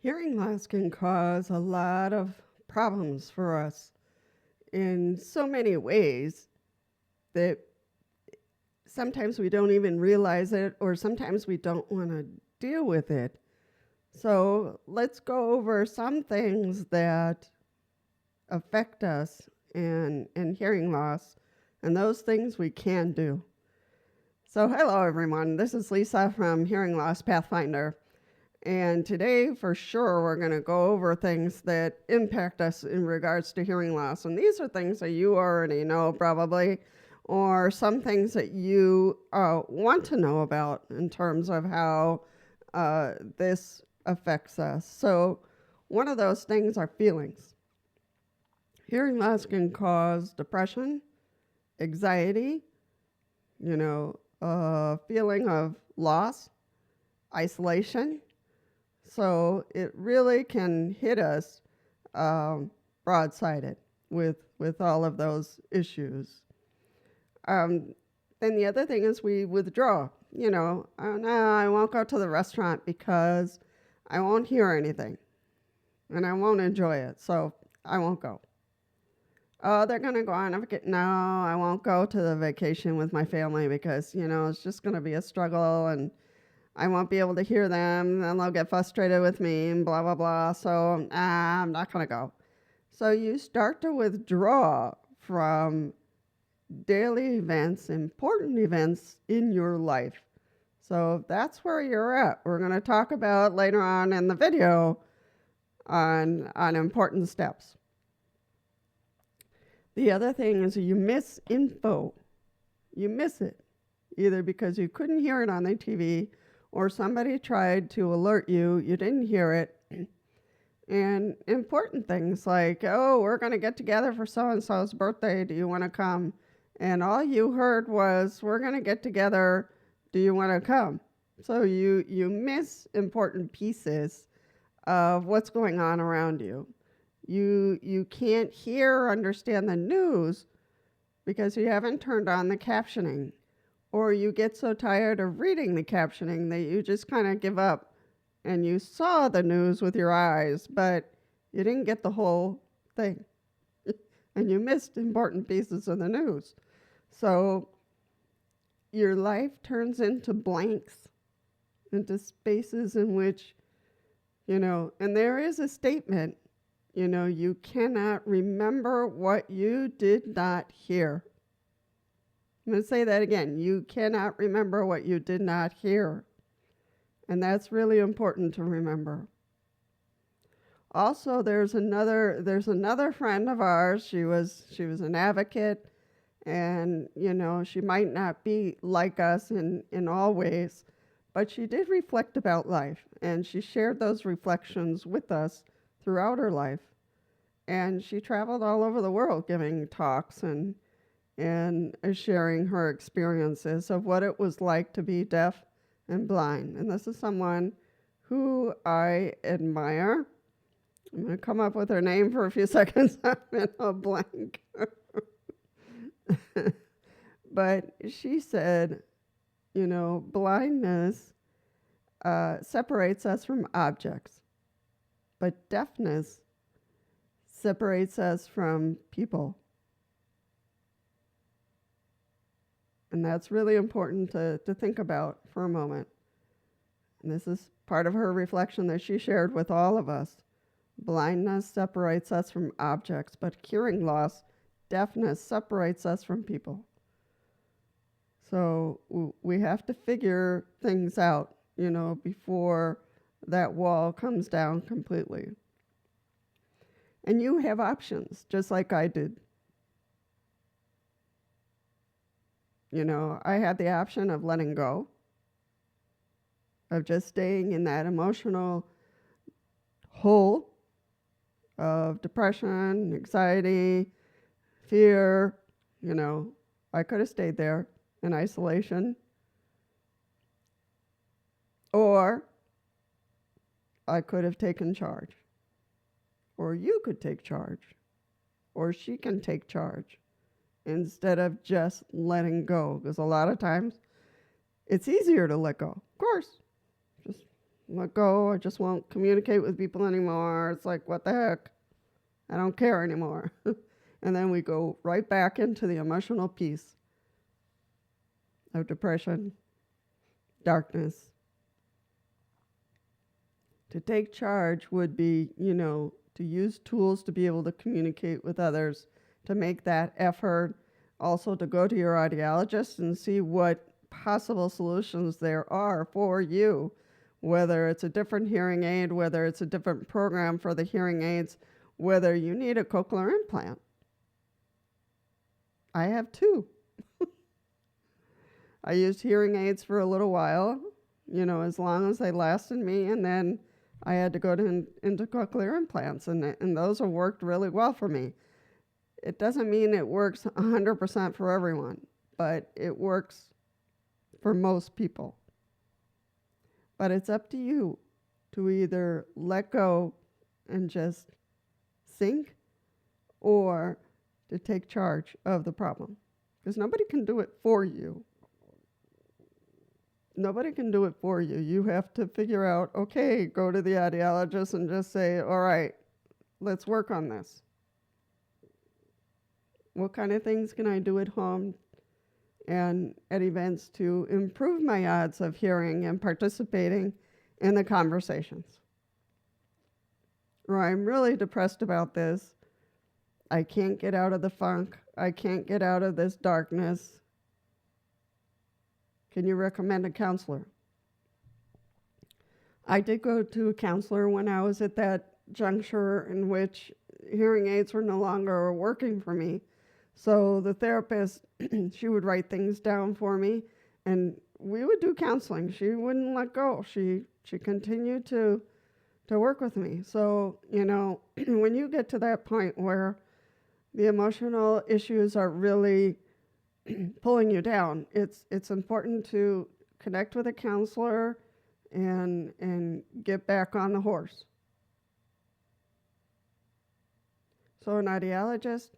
Hearing loss can cause a lot of problems for us in so many ways that sometimes we don't even realize it, or sometimes we don't want to deal with it. So let's go over some things that affect us in hearing loss and those things we can do. So, hello everyone, this is Lisa from Hearing Loss Pathfinder. And today, for sure, we're going to go over things that impact us in regards to hearing loss. And these are things that you already know, probably, or some things that you want to know about in terms of how this affects us. So, one of those things are feelings. Hearing loss can cause depression, anxiety, feeling of loss, isolation. So it really can hit us broadsided with all of those issues. Then the other thing is we withdraw. No, I won't go to the restaurant because I won't hear anything and I won't enjoy it, so I won't go. Oh, they're going to go on a vacation. No, I won't go to the vacation with my family because, it's just going to be a struggle and I won't be able to hear them, and they'll get frustrated with me, and blah, blah, blah. So, I'm not going to go. So, you start to withdraw from daily events, important events in your life. So, that's where you're at. We're going to talk about later on in the video on important steps. The other thing is you miss info. You miss it, either because you couldn't hear it on the TV, or somebody tried to alert you, you didn't hear it. And important things like, oh, we're going to get together for so-and-so's birthday. Do you want to come? And all you heard was, we're going to get together. Do you want to come? So you miss important pieces of what's going on around you. You can't hear or understand the news because you haven't turned on the captioning. Or you get so tired of reading the captioning that you just kind of give up and you saw the news with your eyes, but you didn't get the whole thing. And you missed important pieces of the news. So your life turns into blanks, into spaces in which, and there is a statement, you cannot remember what you did not hear. I'm going to say that again. You cannot remember what you did not hear. And that's really important to remember. Also, there's another friend of ours. She was an advocate, and she might not be like us in all ways, but she did reflect about life, and she shared those reflections with us throughout her life. And she traveled all over the world giving talks and sharing her experiences of what it was like to be deaf and blind. And this is someone who I admire. I'm going to come up with her name for a few seconds. I'm in a blank. But she said, blindness separates us from objects, but deafness separates us from people. And that's really important to think about for a moment. And this is part of her reflection that she shared with all of us. Blindness separates us from objects, but hearing loss, deafness, separates us from people. So we have to figure things out, before that wall comes down completely. And you have options, just like I did. I had the option of letting go, of just staying in that emotional hole of depression, anxiety, fear. I could have stayed there in isolation. Or I could have taken charge. Or you could take charge. Or she can take charge, instead of just letting go. Because a lot of times it's easier to let go. Of course, just let go. I just won't communicate with people anymore. It's like, what the heck? I don't care anymore. And then we go right back into the emotional piece of depression, darkness. To take charge would be, to use tools to be able to communicate with others, to make that effort, also to go to your audiologist and see what possible solutions there are for you, whether it's a different hearing aid, whether it's a different program for the hearing aids, whether you need a cochlear implant. I have two. I used hearing aids for a little while, as long as they lasted me, and then I had to go into cochlear implants, and those have worked really well for me. It doesn't mean it works 100% for everyone, but it works for most people. But it's up to you to either let go and just sink, or to take charge of the problem. Because nobody can do it for you. Nobody can do it for you. You have to figure out, okay, go to the audiologist and just say, all right, let's work on this. What kind of things can I do at home and at events to improve my odds of hearing and participating in the conversations? Or I'm really depressed about this. I can't get out of the funk. I can't get out of this darkness. Can you recommend a counselor? I did go to a counselor when I was at that juncture in which hearing aids were no longer working for me. So the therapist, she would write things down for me, and we would do counseling. She wouldn't let go. She continued to work with me. So, when you get to that point where the emotional issues are really pulling you down, it's important to connect with a counselor and get back on the horse. So an audiologist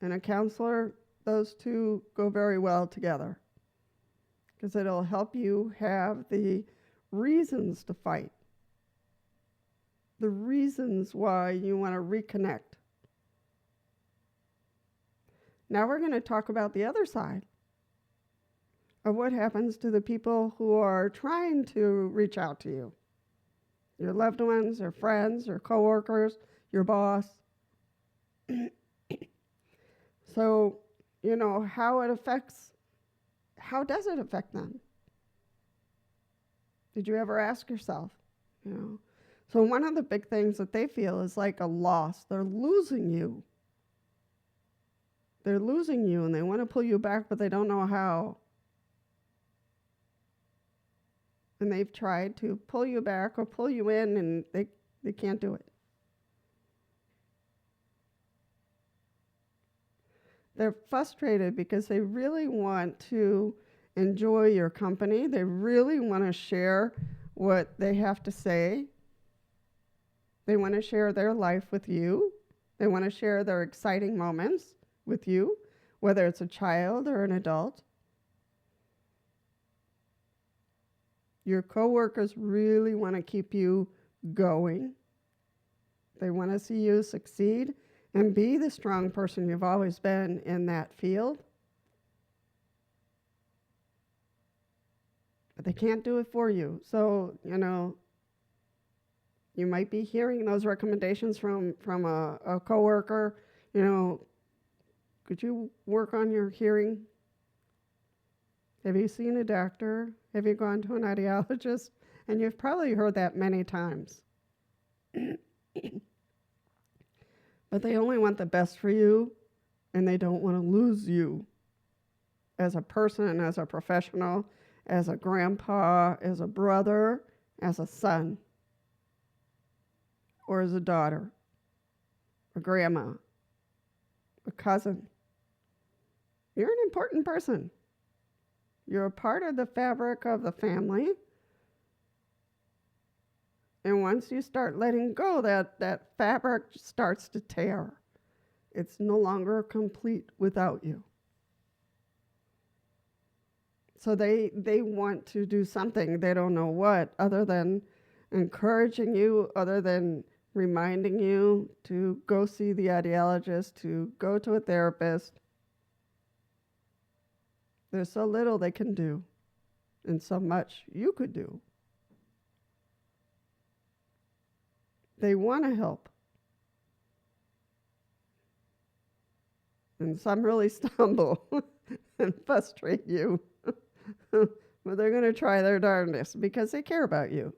and a counselor, those two go very well together, because it'll help you have the reasons to fight, the reasons why you want to reconnect. Now we're going to talk about the other side of what happens to the people who are trying to reach out to you. Your loved ones, your friends, your coworkers, your boss. So, how does it affect them? Did you ever ask yourself? So one of the big things that they feel is like a loss. They're losing you. They're losing you, and they want to pull you back, but they don't know how. And they've tried to pull you back or pull you in, and they can't do it. They're frustrated because they really want to enjoy your company. They really want to share what they have to say. They want to share their life with you. They want to share their exciting moments with you, whether it's a child or an adult. Your coworkers really want to keep you going. They want to see you succeed and be the strong person you've always been in that field. But they can't do it for you. So, you might be hearing those recommendations from a coworker, could you work on your hearing? Have you seen a doctor? Have you gone to an audiologist? And you've probably heard that many times. But they only want the best for you, and they don't want to lose you as a person, as a professional, as a grandpa, as a brother, as a son, or as a daughter, a grandma, a cousin. You're an important person. You're a part of the fabric of the family. And once you start letting go, that fabric starts to tear. It's no longer complete without you. So they want to do something, they don't know what, other than encouraging you, other than reminding you to go see the audiologist, to go to a therapist. There's so little they can do, and so much you could do. They want to help. And some really stumble and frustrate you. But they're going to try their darndest because they care about you.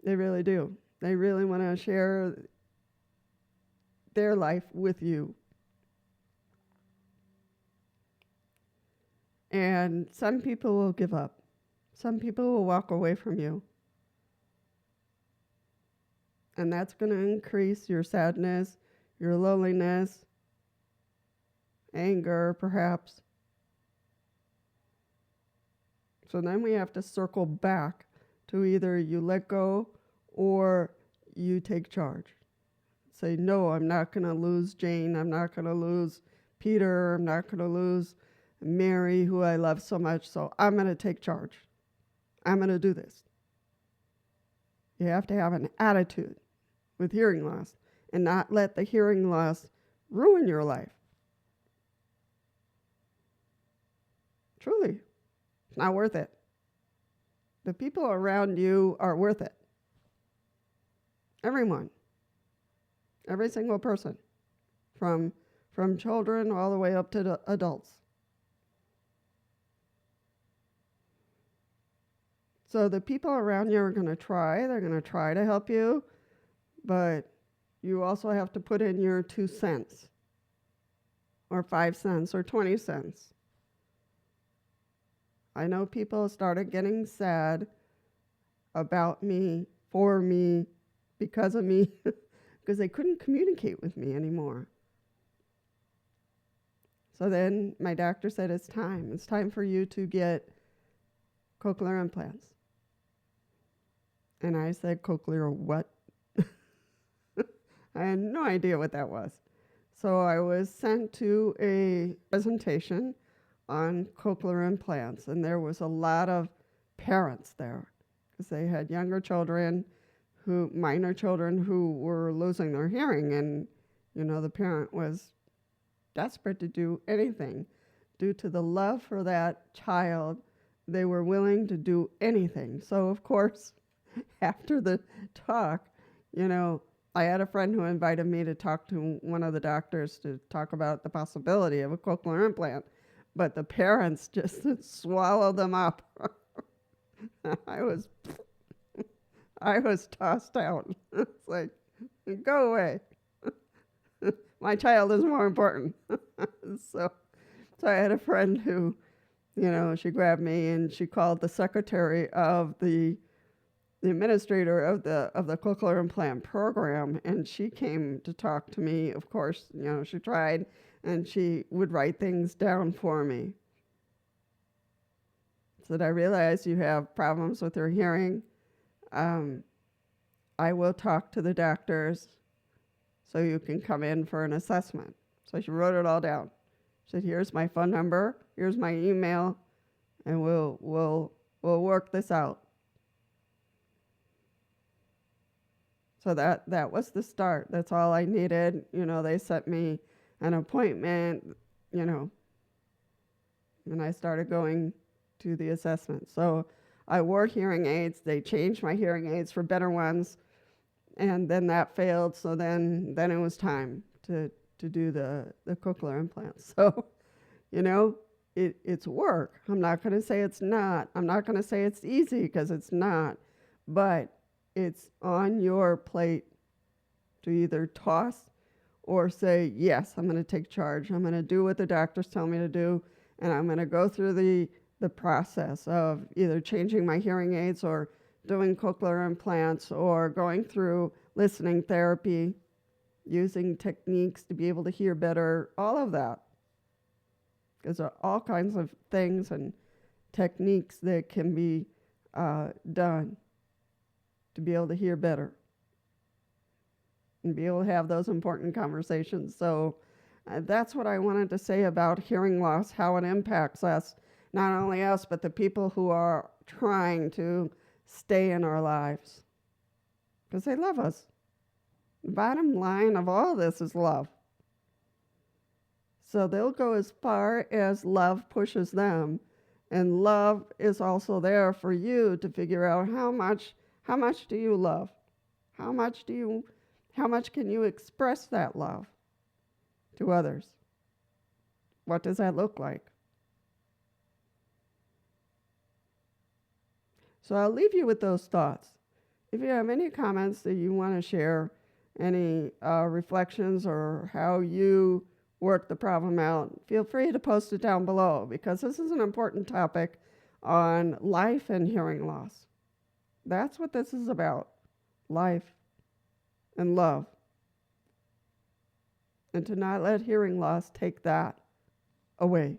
They really do. They really want to share their life with you. And some people will give up. Some people will walk away from you. And that's going to increase your sadness, your loneliness, anger, perhaps. So then we have to circle back to either you let go or you take charge. Say, no, I'm not going to lose Jane. I'm not going to lose Peter. I'm not going to lose Mary, who I love so much. So I'm going to take charge. I'm going to do this. You have to have an attitude with hearing loss and not let the hearing loss ruin your life. Truly, it's not worth it. The people around you are worth it. Everyone. Every single person. From children all the way up to the adults. So the people around you are going to try. They're going to try to help you. But you also have to put in your 2 cents. Or 5 cents or 20 cents. I know people started getting sad about me, for me, because of me, because they couldn't communicate with me anymore. So then my doctor said, it's time. It's time for you to get cochlear implants. And I said, cochlear what? I had no idea what that was. So I was sent to a presentation on cochlear implants, and there was a lot of parents there because they had younger children, minor children who were losing their hearing, and the parent was desperate to do anything. Due to the love for that child, they were willing to do anything. So of course, after the talk, I had a friend who invited me to talk to one of the doctors to talk about the possibility of a cochlear implant. But the parents just swallowed them up. I was tossed out. It's like, go away. My child is more important. So I had a friend who, she grabbed me and she called the secretary of the administrator of the cochlear implant program, and she came to talk to me. Of course, she tried. And she would write things down for me. So that I realized you have problems with your hearing. I will talk to the doctors so you can come in for an assessment. So she wrote it all down. She said, here's my phone number, here's my email, and we'll work this out. So that was the start. That's all I needed. They sent me an appointment, and I started going to the assessment. So I wore hearing aids. They changed my hearing aids for better ones, and then that failed. So then it was time to do the cochlear implants. So, it's work. I'm not going to say it's not. I'm not going to say it's easy because it's not, but it's on your plate to either toss or say, yes, I'm going to take charge. I'm going to do what the doctors tell me to do, and I'm going to go through the process of either changing my hearing aids or doing cochlear implants or going through listening therapy, using techniques to be able to hear better, all of that. Because there are all kinds of things and techniques that can be done to be able to hear better and be able to have those important conversations. So That's what I wanted to say about hearing loss, how it impacts us, not only us, but the people who are trying to stay in our lives, because they love us. The bottom line of all this is love. So they'll go as far as love pushes them. And love is also there for you to figure out how much do you love? How much can you express that love to others? What does that look like? So I'll leave you with those thoughts. If you have any comments that you want to share, any reflections or how you work the problem out, feel free to post it down below, because this is an important topic on life and hearing loss. That's what this is about, life and love. And to not let hearing loss take that away.